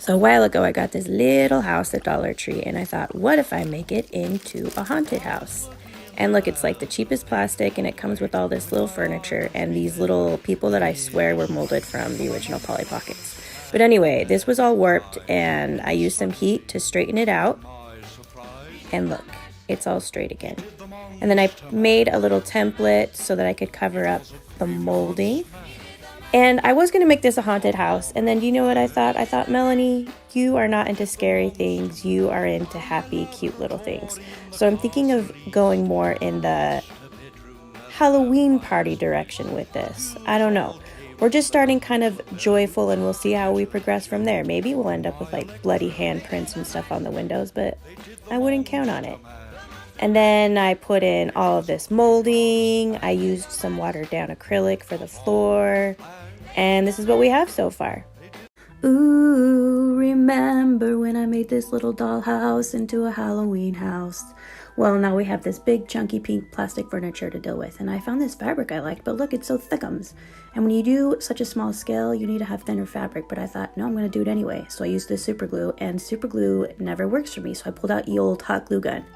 So a while ago, I got this little house at Dollar Tree, and I thought, what if I make it into a haunted house? And look, it's like the cheapest plastic, and it comes with all this little furniture and these little people that I swear were molded from the original Polly Pockets. But anyway, this was all warped, and I used some heat to straighten it out. And look, it's all straight again. And then I made a little template so that I could cover up the molding. And I was going to make this a haunted house. And then do you know what I thought? I thought, Melanie, you are not into scary things. You are into happy, cute little things. So I'm thinking of going more in the Halloween party direction with this. I don't know. We're just starting kind of joyful, and we'll see how we progress from there. Maybe we'll end up with like bloody handprints and stuff on the windows, but I wouldn't count on it. And then I put in all of this molding. I used some watered down acrylic for the floor. And this is what we have so far. Ooh, remember when I made this little dollhouse into a Halloween house? Well, now we have this big chunky pink plastic furniture to deal with. And I found this fabric I liked, but look, it's so thickums. And when you do such a small scale, you need to have thinner fabric. But I thought, no, I'm going to do it anyway. So I used this super glue, and super glue never works for me. So I pulled out the old hot glue gun.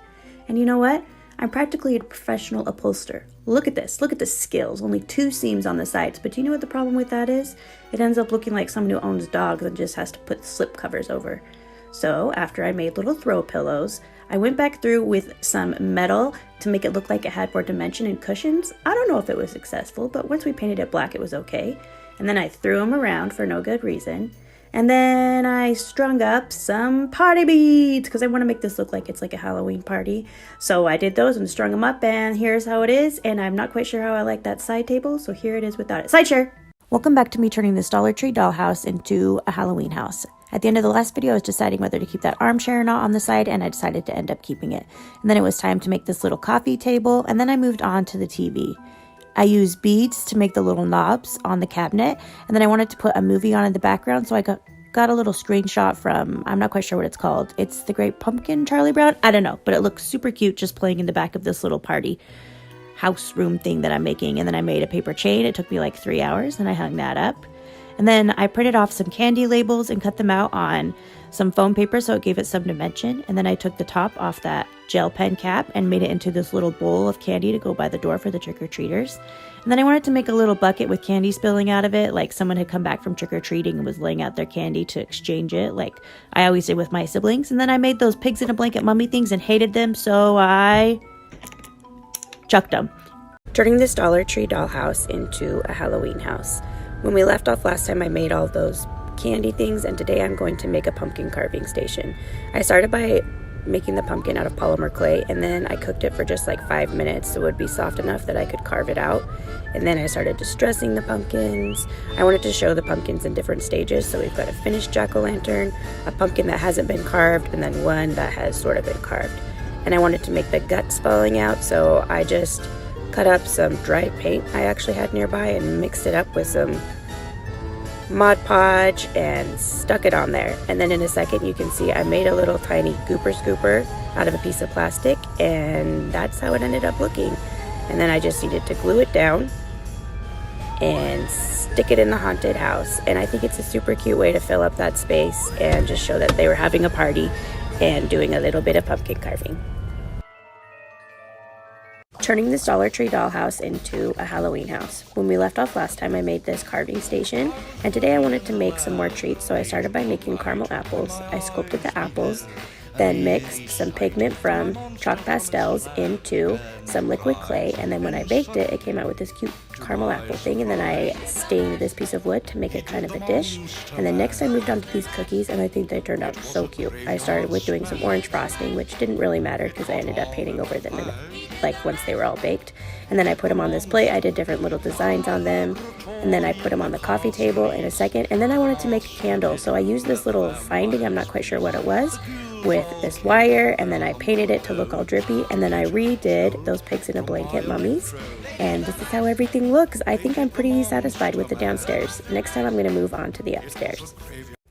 And you know what? I'm practically a professional upholsterer. Look at this. Look at the skills. Only 2 seams on the sides. But do you know what the problem with that is? It ends up looking like someone who owns dogs and just has to put slip covers over. So after I made little throw pillows, I went back through with some metal to make it look like it had more dimension and cushions. I don't know if it was successful, but once we painted it black, it was okay. And then I threw them around for no good reason. And then I strung up some party beads because I want to make this look like it's like a Halloween party. So I did those and strung them up, and here's how it is. And I'm not quite sure how I like that side table, so here it is without it. Side chair! Welcome back to me turning this Dollar Tree dollhouse into a Halloween house. At the end of the last video, I was deciding whether to keep that armchair or not on the side, and I decided to end up keeping it. And then it was time to make this little coffee table, and then I moved on to the TV. I used beads to make the little knobs on the cabinet, and then I wanted to put a movie on in the background, so I got a little screenshot from, I'm not quite sure what it's called. It's The Great Pumpkin, Charlie Brown? I don't know, but it looks super cute just playing in the back of this little party house room thing that I'm making. And then I made a paper chain. It took me like 3 hours, and I hung that up. And then I printed off some candy labels and cut them out on some foam paper so it gave it some dimension. And then I took the top off that gel pen cap and made it into this little bowl of candy to go by the door for the trick-or-treaters. And then I wanted to make a little bucket with candy spilling out of it, like someone had come back from trick-or-treating and was laying out their candy to exchange it, like I always did with my siblings. And then I made those pigs in a blanket mummy things and hated them, so I chucked them. Turning this Dollar Tree dollhouse into a Halloween house. When we left off last time, I made all those candy things, and today I'm going to make a pumpkin carving station. I started by making the pumpkin out of polymer clay, and then I cooked it for just like 5 minutes so it would be soft enough that I could carve it out. And then I started distressing the pumpkins. I wanted to show the pumpkins in different stages, so we've got a finished jack-o'-lantern, a pumpkin that hasn't been carved, and then one that has sort of been carved. And I wanted to make the guts falling out, so I just cut up some dry paint I actually had nearby and mixed it up with some Mod Podge and stuck it on there. And then in a second you can see I made a little tiny gooper scooper out of a piece of plastic, and that's how it ended up looking. And then I just needed to glue it down and stick it in the haunted house. And I think it's a super cute way to fill up that space and just show that they were having a party and doing a little bit of pumpkin carving. Turning this Dollar Tree dollhouse into a Halloween house. When we left off last time, I made this carving station, and today I wanted to make some more treats, so I started by making caramel apples. I sculpted the apples, then mixed some pigment from chalk pastels into some liquid clay, and then when I baked it, it came out with this cute caramel apple thing. And then I stained this piece of wood to make it kind of a dish. And then next I moved on to these cookies, and I think they turned out so cute. I started with doing some orange frosting, which didn't really matter because I ended up painting over them once they were all baked. And then I put them on this plate. I did different little designs on them, and then I put them on the coffee table in a second. And then I wanted to make a candle, so I used this little finding, I'm not quite sure what it was, with this wire, and then I painted it to look all drippy, and then I redid those pigs in a blanket mummies, and this is how everything looks. I think I'm pretty satisfied with the downstairs. Next time I'm going to move on to the upstairs.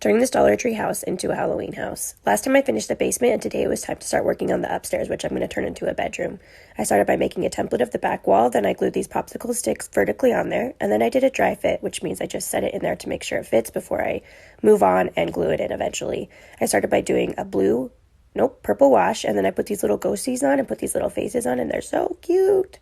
Turning this Dollar Tree house into a Halloween house. Last time I finished the basement, and today it was time to start working on the upstairs, which I'm going to turn into a bedroom. I started by making a template of the back wall, then I glued these popsicle sticks vertically on there, and then I did a dry fit, which means I just set it in there to make sure it fits before I move on and glue it in eventually. I started by doing a purple wash, and then I put these little ghosties on and put these little faces on, and they're so cute.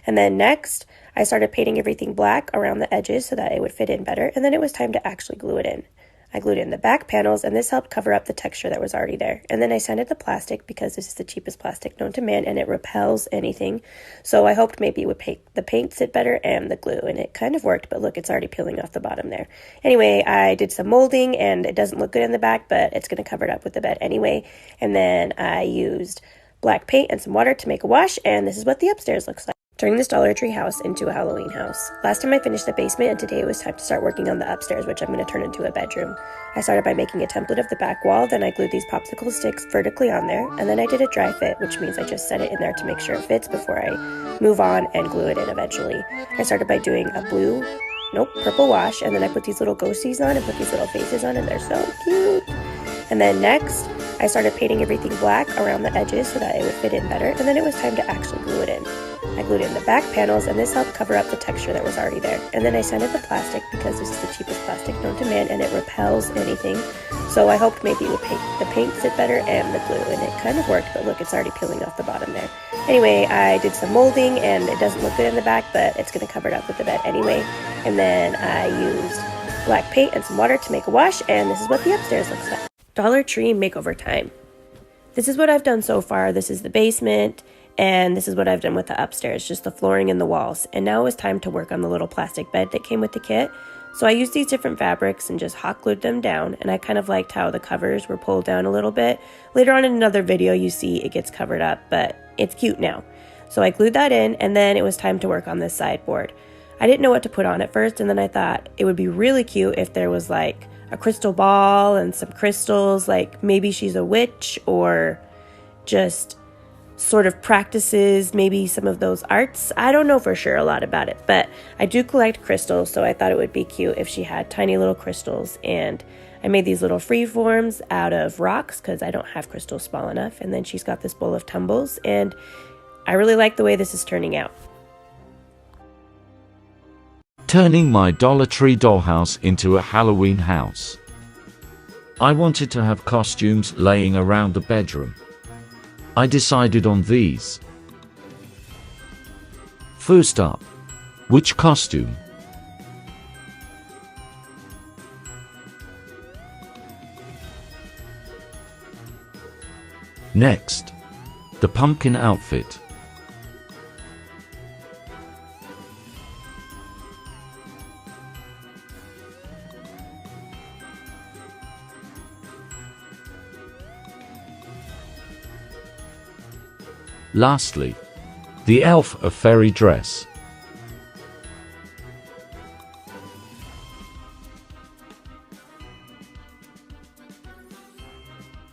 And then next, I started painting everything black around the edges so that it would fit in better, and then it was time to actually glue it in. I glued in the back panels, and this helped cover up the texture that was already there. And then I sanded the plastic because this is the cheapest plastic known to man, and it repels anything. So I hoped maybe it would make the paint sit better and the glue, and it kind of worked, but look, it's already peeling off the bottom there. Anyway, I did some molding, and it doesn't look good in the back, but it's going to cover it up with the bed anyway. And then I used black paint and some water to make a wash, and this is what the upstairs looks like. Turning this Dollar Tree house into a Halloween house. Last time I finished the basement, and today it was time to start working on the upstairs, which I'm going to turn into a bedroom. I started by making a template of the back wall, then I glued these popsicle sticks vertically on there, and then I did a dry fit, which means I just set it in there to make sure it fits before I move on and glue it in eventually. I started by doing a purple wash, and then I put these little ghosties on and put these little faces on, and they're so cute. And then next, I started painting everything black around the edges so that it would fit in better, and then it was time to actually glue it in. I glued in the back panels, and this helped cover up the texture that was already there. And then I sanded the plastic because this is the cheapest plastic known to man, and it repels anything. So I hoped maybe it would make the paint sit better and the glue, and it kind of worked, but look, it's already peeling off the bottom there. Anyway, I did some molding, and it doesn't look good in the back, but it's going to cover it up with the bed anyway. And then I used black paint and some water to make a wash, and this is what the upstairs looks like. Dollar Tree makeover time. This is what I've done so far. This is the basement, and this is what I've done with the upstairs, just the flooring and the walls. And now it was time to work on the little plastic bed that came with the kit. So I used these different fabrics and just hot glued them down, and I kind of liked how the covers were pulled down a little bit. Later on in another video, you see it gets covered up, but it's cute now. So I glued that in, and then it was time to work on this sideboard. I didn't know what to put on at first, and then I thought it would be really cute if there was like a crystal ball and some crystals, like maybe she's a witch or just sort of practices maybe some of those arts. I don't know for sure a lot about it, but I do collect crystals, so I thought it would be cute if she had tiny little crystals. And I made these little free forms out of rocks because I don't have crystals small enough. And then she's got this bowl of tumbles, and I really like the way this is turning out. Turning my Dollar Tree dollhouse into a Halloween house. I wanted to have costumes laying around the bedroom. I decided on these. First up, which costume? Next, the pumpkin outfit. Lastly, the elf of fairy dress.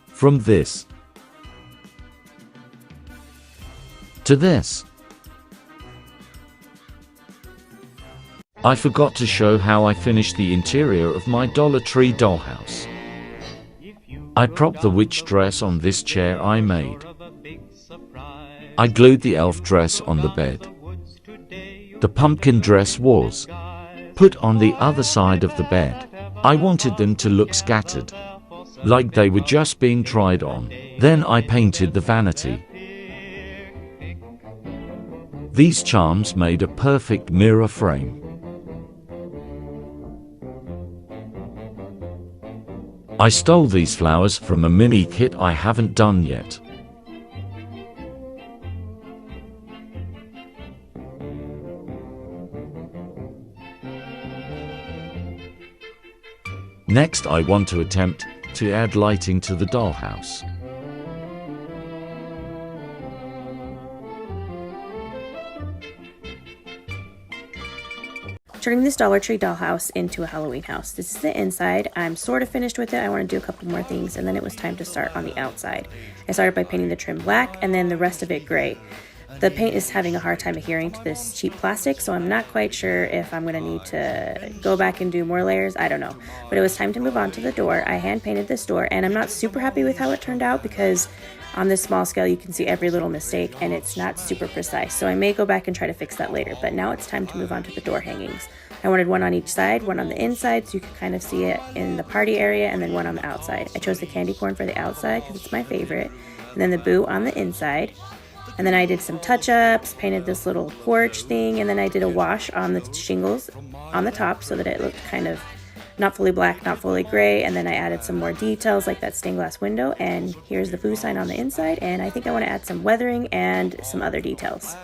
From this to this. I forgot to show how I finished the interior of my Dollar Tree dollhouse. I propped the witch dress on this chair I made. I glued the elf dress on the bed. The pumpkin dress was put on the other side of the bed. I wanted them to look scattered, like they were just being tried on. Then I painted the vanity. These charms made a perfect mirror frame. I stole these flowers from a mini kit I haven't done yet. Next, I want to attempt to add lighting to the dollhouse. Turning this Dollar Tree dollhouse into a Halloween house. This is the inside. I'm sort of finished with it. I want to do a couple more things, and then it was time to start on the outside. I started by painting the trim black and then the rest of it gray. The paint is having a hard time adhering to this cheap plastic, so I'm not quite sure if I'm gonna need to go back and do more layers. I don't know. But it was time to move on to the door. I hand painted this door, and I'm not super happy with how it turned out because on this small scale you can see every little mistake and it's not super precise. So I may go back and try to fix that later, but now it's time to move on to the door hangings. I wanted one on each side, one on the inside so you could kind of see it in the party area, and then one on the outside. I chose the candy corn for the outside because it's my favorite, and then the boo on the inside. And then I did some touch-ups, painted this little porch thing, and then I did a wash on the shingles on the top so that it looked kind of not fully black, not fully gray. And then I added some more details like that stained glass window, and here's the boo sign on the inside. And I think I want to add some weathering and some other details.